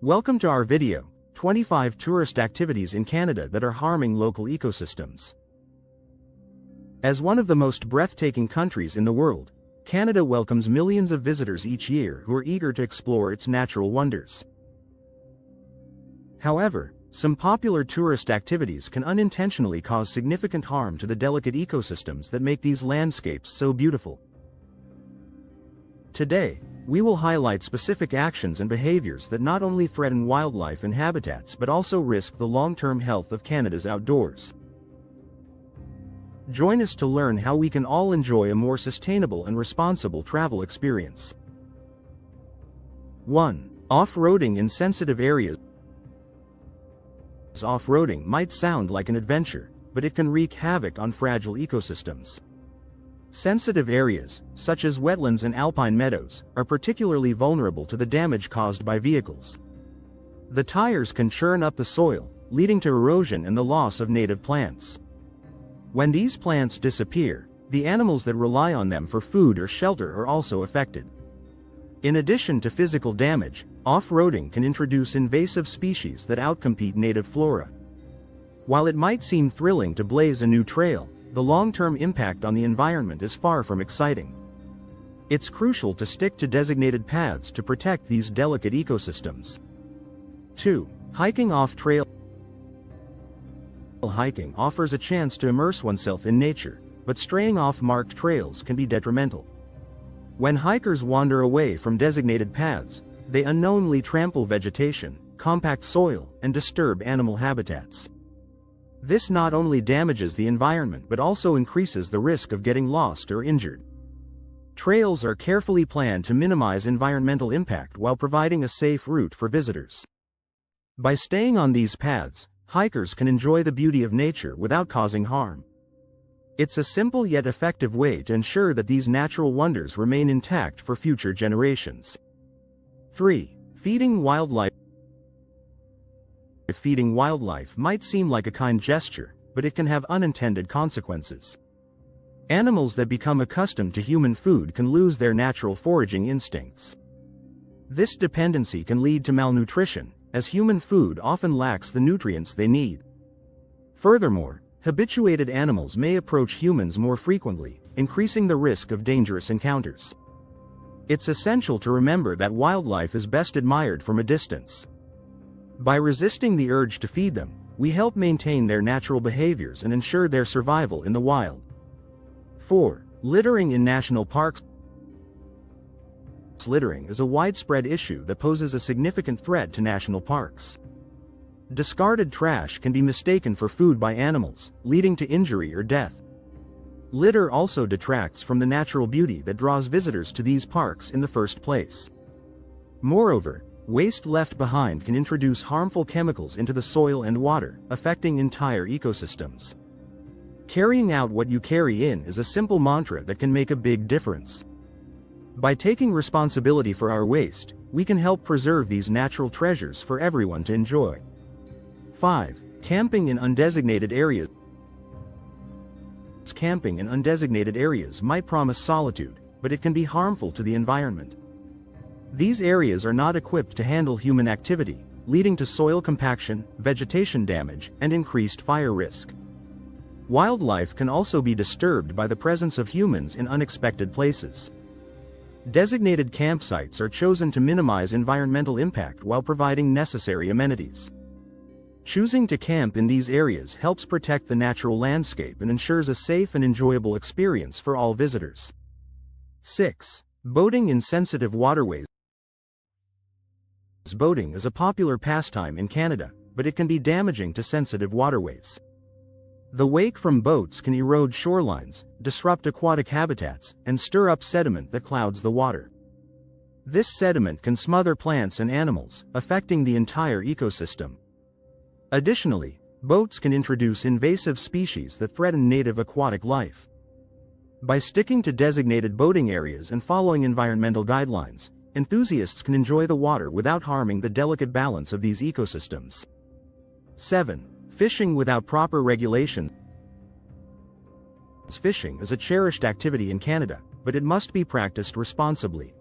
Welcome to our video, 25 tourist activities in Canada that are harming local ecosystems. As one of the most breathtaking countries in the world, Canada welcomes millions of visitors each year who are eager to explore its natural wonders. However, some popular tourist activities can unintentionally cause significant harm to the delicate ecosystems that make these landscapes so beautiful. Today, we will highlight specific actions and behaviors that not only threaten wildlife and habitats but also risk the long-term health of Canada's outdoors. Join us to learn how we can all enjoy a more sustainable and responsible travel experience. 1. Off-roading in sensitive areas. Off-roading might sound like an adventure, but it can wreak havoc on fragile ecosystems. Sensitive areas, such as wetlands and alpine meadows, are particularly vulnerable to the damage caused by vehicles. The tires can churn up the soil, leading to erosion and the loss of native plants. When these plants disappear, the animals that rely on them for food or shelter are also affected. In addition to physical damage, off-roading can introduce invasive species that outcompete native flora. While it might seem thrilling to blaze a new trail, the long-term impact on the environment is far from exciting. It's crucial to stick to designated paths to protect these delicate ecosystems. 2. Hiking off-trail. Hiking offers a chance to immerse oneself in nature, but straying off marked trails can be detrimental. When hikers wander away from designated paths, they unknowingly trample vegetation, compact soil, and disturb animal habitats. This not only damages the environment but also increases the risk of getting lost or injured. Trails are carefully planned to minimize environmental impact while providing a safe route for visitors. By staying on these paths, hikers can enjoy the beauty of nature without causing harm. It's a simple yet effective way to ensure that these natural wonders remain intact for future generations. 3. Feeding wildlife. Feeding wildlife might seem like a kind gesture, but it can have unintended consequences. Animals that become accustomed to human food can lose their natural foraging instincts. This dependency can lead to malnutrition, as human food often lacks the nutrients they need. Furthermore, habituated animals may approach humans more frequently, increasing the risk of dangerous encounters. It's essential to remember that wildlife is best admired from a distance. By resisting the urge to feed them, we help maintain their natural behaviors and ensure their survival in the wild. 4. Littering in national parks. Littering is a widespread issue that poses a significant threat to national parks. Discarded trash can be mistaken for food by animals, leading to injury or death. Litter also detracts from the natural beauty that draws visitors to these parks in the first place. Moreover, waste left behind can introduce harmful chemicals into the soil and water, affecting entire ecosystems. Carrying out what you carry in is a simple mantra that can make a big difference. By taking responsibility for our waste, we can help preserve these natural treasures for everyone to enjoy. 5. Camping in undesignated areas. Camping in undesignated areas might promise solitude, but it can be harmful to the environment. These areas are not equipped to handle human activity, leading to soil compaction, vegetation damage, and increased fire risk. Wildlife can also be disturbed by the presence of humans in unexpected places. Designated campsites are chosen to minimize environmental impact while providing necessary amenities. Choosing to camp in these areas helps protect the natural landscape and ensures a safe and enjoyable experience for all visitors. 6. Boating in sensitive waterways. Boating is a popular pastime in Canada, but it can be damaging to sensitive waterways. The wake from boats can erode shorelines, disrupt aquatic habitats, and stir up sediment that clouds the water. This sediment can smother plants and animals, affecting the entire ecosystem. Additionally, boats can introduce invasive species that threaten native aquatic life. By sticking to designated boating areas and following environmental guidelines, enthusiasts can enjoy the water without harming the delicate balance of these ecosystems. 7. Fishing without proper regulations. Fishing is a cherished activity in Canada, but it must be practiced responsibly.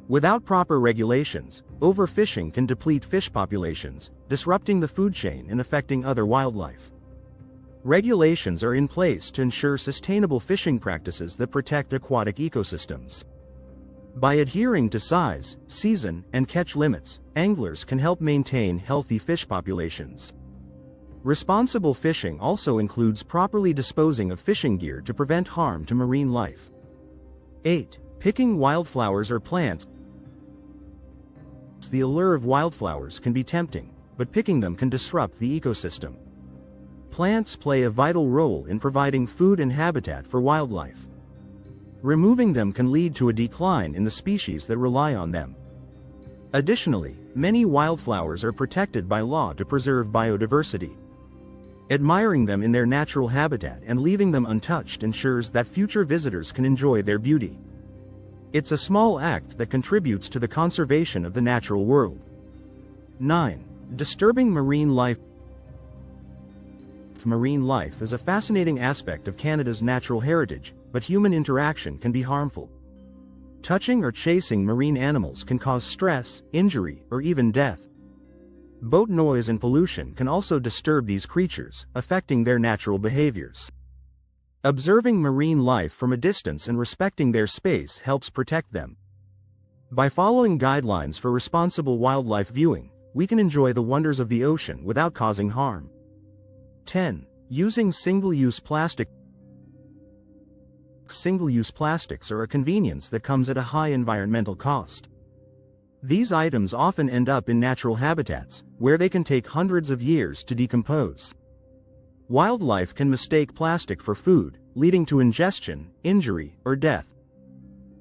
Without proper regulations, overfishing can deplete fish populations, disrupting the food chain and affecting other wildlife. Regulations are in place to ensure sustainable fishing practices that protect aquatic ecosystems. By adhering to size, season, and catch limits, anglers can help maintain healthy fish populations. Responsible fishing also includes properly disposing of fishing gear to prevent harm to marine life. 8. Picking wildflowers or plants. The allure of wildflowers can be tempting, but picking them can disrupt the ecosystem. Plants play a vital role in providing food and habitat for wildlife. Removing them can lead to a decline in the species that rely on them. Additionally, many wildflowers are protected by law to preserve biodiversity. Admiring them in their natural habitat and leaving them untouched ensures that future visitors can enjoy their beauty. It's a small act that contributes to the conservation of the natural world. 9. Disturbing marine life. Marine life is a fascinating aspect of Canada's natural heritage, but human interaction can be harmful. Touching or chasing marine animals can cause stress, injury, or even death. Boat noise and pollution can also disturb these creatures, affecting their natural behaviors. Observing marine life from a distance and respecting their space helps protect them. By following guidelines for responsible wildlife viewing, we can enjoy the wonders of the ocean without causing harm. 10. Using single-use plastic. Single-use plastics are a convenience that comes at a high environmental cost. These items often end up in natural habitats, where they can take hundreds of years to decompose. Wildlife can mistake plastic for food, leading to ingestion, injury, or death.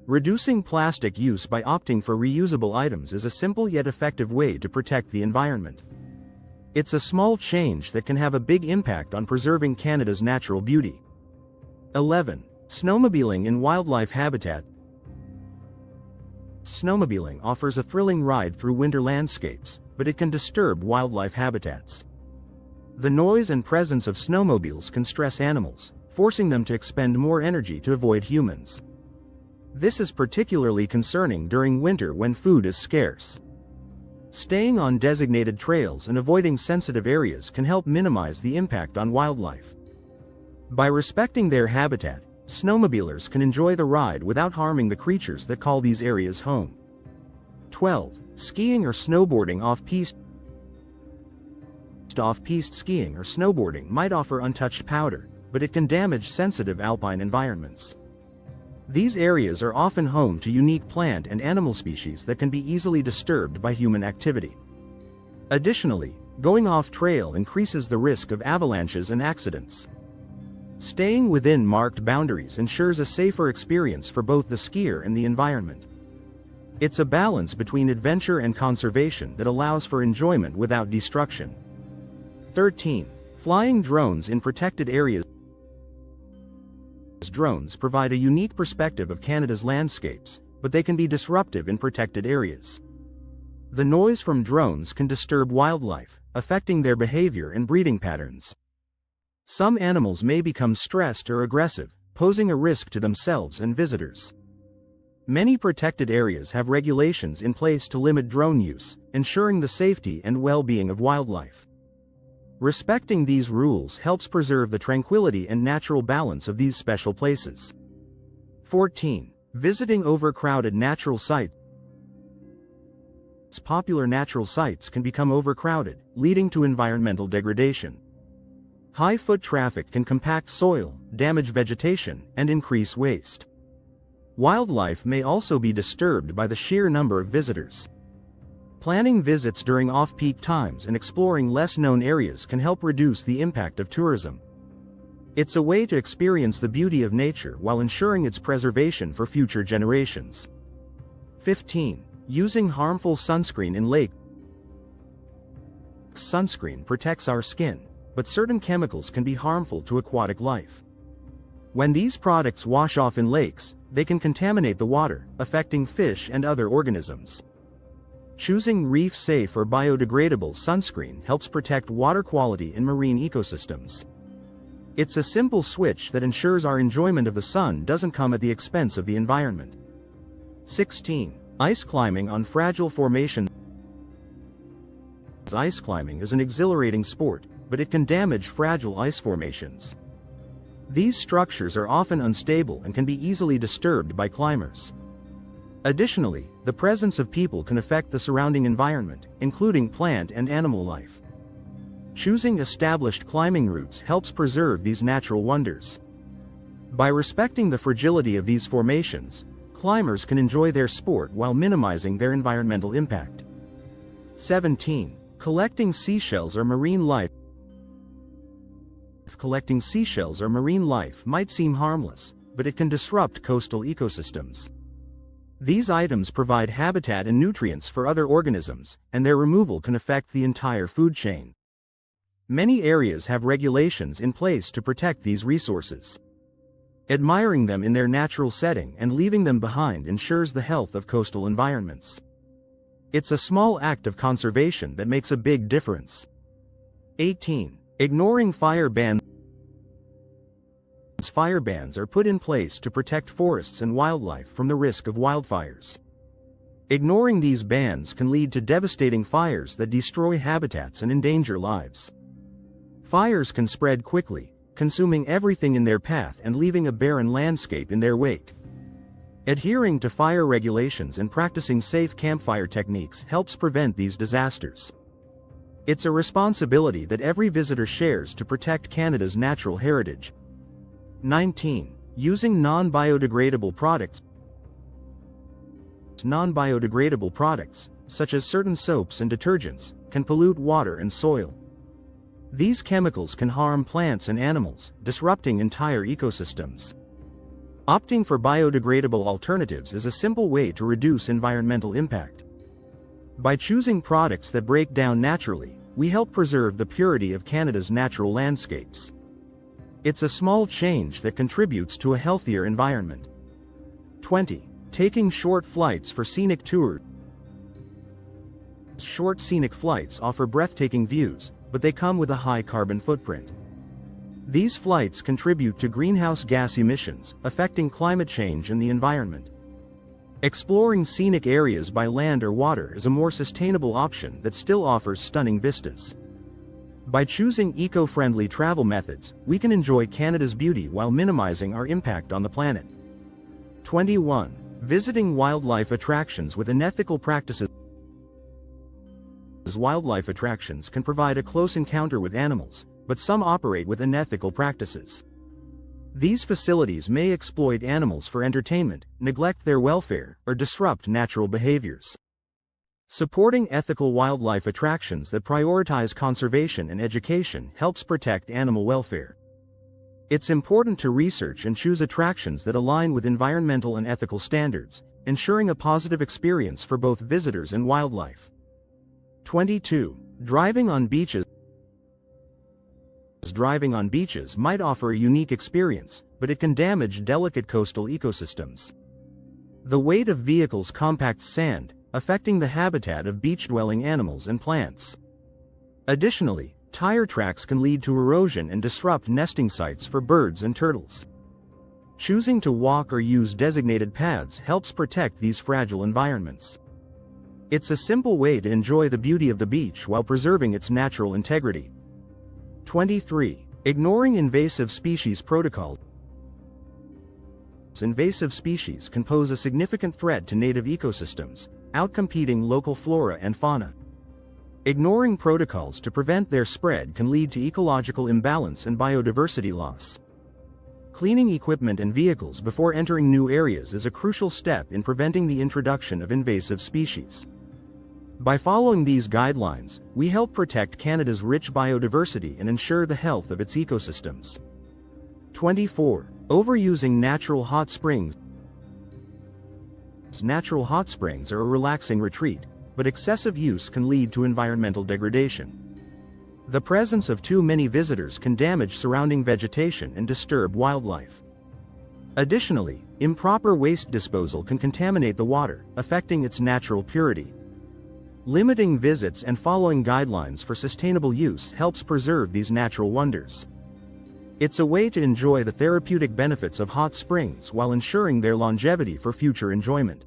Reducing plastic use by opting for reusable items is a simple yet effective way to protect the environment. It's a small change that can have a big impact on preserving Canada's natural beauty. 11. Snowmobiling in wildlife habitat. Snowmobiling offers a thrilling ride through winter landscapes, but it can disturb wildlife habitats. The noise and presence of snowmobiles can stress animals, forcing them to expend more energy to avoid humans. This is particularly concerning during winter when food is scarce. Staying on designated trails and avoiding sensitive areas can help minimize the impact on wildlife. By respecting their habitat, snowmobilers can enjoy the ride without harming the creatures that call these areas home. 12. Skiing or snowboarding off-piste. Off-piste skiing or snowboarding might offer untouched powder, but it can damage sensitive alpine environments. These areas are often home to unique plant and animal species that can be easily disturbed by human activity. Additionally, going off-trail increases the risk of avalanches and accidents. Staying within marked boundaries ensures a safer experience for both the skier and the environment. It's a balance between adventure and conservation that allows for enjoyment without destruction. 13. Flying drones in protected areas. Drones provide a unique perspective of Canada's landscapes, but they can be disruptive in protected areas. The noise from drones can disturb wildlife, affecting their behavior and breeding patterns. Some animals may become stressed or aggressive, posing a risk to themselves and visitors. Many protected areas have regulations in place to limit drone use, ensuring the safety and well-being of wildlife. Respecting these rules helps preserve the tranquility and natural balance of these special places. 14. Visiting overcrowded natural sites. Popular natural sites can become overcrowded, leading to environmental degradation. High foot traffic can compact soil, damage vegetation, and increase waste. Wildlife may also be disturbed by the sheer number of visitors. Planning visits during off-peak times and exploring less-known areas can help reduce the impact of tourism. It's a way to experience the beauty of nature while ensuring its preservation for future generations. 15. Using harmful sunscreen in lakes. Sunscreen protects our skin, but certain chemicals can be harmful to aquatic life. When these products wash off in lakes, they can contaminate the water, affecting fish and other organisms. Choosing reef-safe or biodegradable sunscreen helps protect water quality in marine ecosystems. It's a simple switch that ensures our enjoyment of the sun doesn't come at the expense of the environment. 16. Ice climbing on fragile formations. Ice climbing is an exhilarating sport, but it can damage fragile ice formations. These structures are often unstable and can be easily disturbed by climbers. Additionally, the presence of people can affect the surrounding environment, including plant and animal life. Choosing established climbing routes helps preserve these natural wonders. By respecting the fragility of these formations, climbers can enjoy their sport while minimizing their environmental impact. 17. Collecting seashells or marine life. Collecting seashells or marine life might seem harmless, but it can disrupt coastal ecosystems. These items provide habitat and nutrients for other organisms, and their removal can affect the entire food chain. Many areas have regulations in place to protect these resources. Admiring them in their natural setting and leaving them behind ensures the health of coastal environments. It's a small act of conservation that makes a big difference. 18. Ignoring fire bans. Fire bans are put in place to protect forests and wildlife from the risk of wildfires. Ignoring these bans can lead to devastating fires that destroy habitats and endanger lives. Fires can spread quickly, consuming everything in their path and leaving a barren landscape in their wake. Adhering to fire regulations and practicing safe campfire techniques helps prevent these disasters. It's a responsibility that every visitor shares to protect Canada's natural heritage. 19. Using non-biodegradable products. Non-biodegradable products, such as certain soaps and detergents, can pollute water and soil. These chemicals can harm plants and animals, disrupting entire ecosystems. Opting for biodegradable alternatives is a simple way to reduce environmental impact. By choosing products that break down naturally, we help preserve the purity of Canada's natural landscapes. It's a small change that contributes to a healthier environment. 20. Taking short flights for scenic tours. Short scenic flights offer breathtaking views, but they come with a high carbon footprint. These flights contribute to greenhouse gas emissions, affecting climate change and the environment. Exploring scenic areas by land or water is a more sustainable option that still offers stunning vistas. By choosing eco-friendly travel methods, we can enjoy Canada's beauty while minimizing our impact on the planet. 21. Visiting wildlife attractions with unethical practices. Wildlife attractions can provide a close encounter with animals, but some operate with unethical practices. These facilities may exploit animals for entertainment, neglect their welfare, or disrupt natural behaviors. Supporting ethical wildlife attractions that prioritize conservation and education helps protect animal welfare. It's important to research and choose attractions that align with environmental and ethical standards, ensuring a positive experience for both visitors and wildlife. 22. Driving on beaches. Driving on beaches might offer a unique experience, but it can damage delicate coastal ecosystems. The weight of vehicles compacts sand, affecting the habitat of beach-dwelling animals and plants. Additionally, tire tracks can lead to erosion and disrupt nesting sites for birds and turtles. Choosing to walk or use designated paths helps protect these fragile environments. It's a simple way to enjoy the beauty of the beach while preserving its natural integrity. 23. Ignoring invasive species protocols. Invasive species can pose a significant threat to native ecosystems, outcompeting local flora and fauna. Ignoring protocols to prevent their spread can lead to ecological imbalance and biodiversity loss. Cleaning equipment and vehicles before entering new areas is a crucial step in preventing the introduction of invasive species. By following these guidelines, we help protect Canada's rich biodiversity and ensure the health of its ecosystems. 24. Overusing natural hot springs. Natural hot springs are a relaxing retreat, but excessive use can lead to environmental degradation. The presence of too many visitors can damage surrounding vegetation and disturb wildlife. Additionally, improper waste disposal can contaminate the water, affecting its natural purity. Limiting visits and following guidelines for sustainable use helps preserve these natural wonders. It's a way to enjoy the therapeutic benefits of hot springs while ensuring their longevity for future enjoyment.